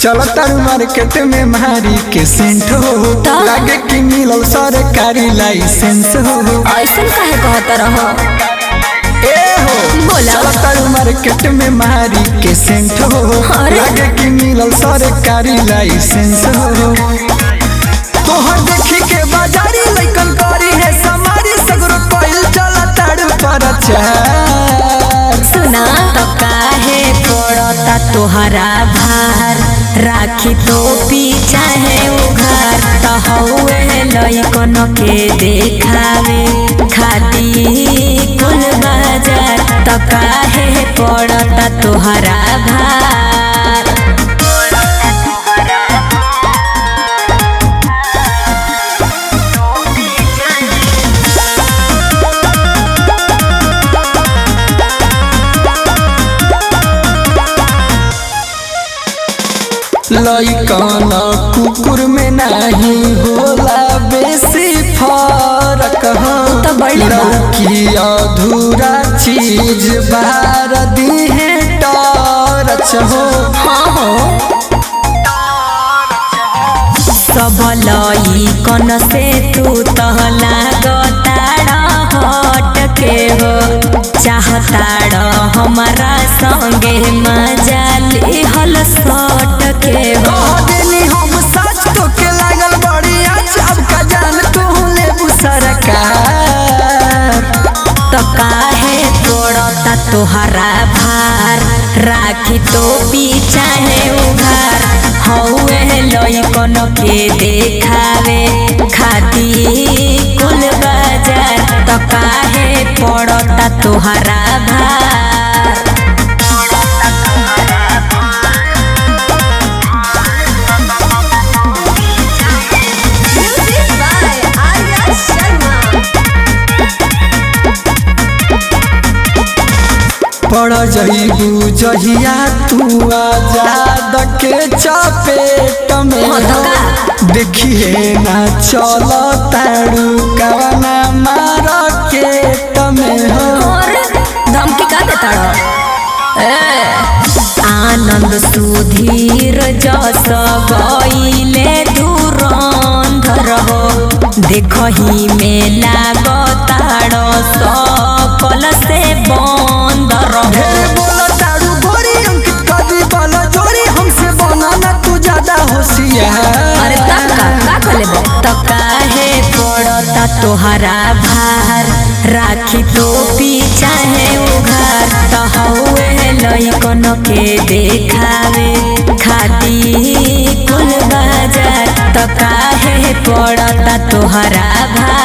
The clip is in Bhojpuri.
चलो तारू मार्केट में मारी के सेंट हो लागे कि मिलल सरकारी लाइसेंस हो। ऐसा काहे कहता रहो ए हो बोला। चलो तारू मार्केट में मारी के सेंट हो लागे कि मिलल सरकारी लाइसेंस हो। तोहर देखी के बाजारी लइकन करी है समारी सगरो कोइल चला तारू पर चार। सुना तो काहे पड़ता तोहरा भार राखी तो पीछा है उघार तो हौवे लइकन के देखावे खाती कुल बाजार तो काहे पड़ता तोहरा भार। लइकन कुकुर में नहीं होला बेसी फरक हो तो बड़ी लड़की अधूरा चीज बार दी है टरच हो। हाँ हो सब लइकन से तू तो लागताड़ हट के हो चाहताड़ हमारा संगे मजा लिहल सट के हो। हम सच तो के लागल बड़ी अब का जान तू लेबू सरकार। तो काहे पड़ता तोहरा भार राखी तो पीछा है उघार हौवे लइकन के देखावे खाती कुल बाजार तो काहे पड़ता तोहरा भार। पड़ जइबू जहिया तू आजाद के चपेट में देखिए ना चल तारू कवना मार्केट में हो। धमकी का देता आनंद सुधीर जस गईले धुरंधर हो देखही में लागताड़ सकल से बंद रहो। बोला तारू गोरी अंकित कदी बोला जोरी हमसे बनाना तू ज्यादा होशियार। अरे तब का कर लेबो तो काहे पड़ता तोहरा भार राखी तो पीछा है उघार तो हौवे लइकन के देखावे खाती कुल बाजार तो काहे पड़ता तोहरा भार।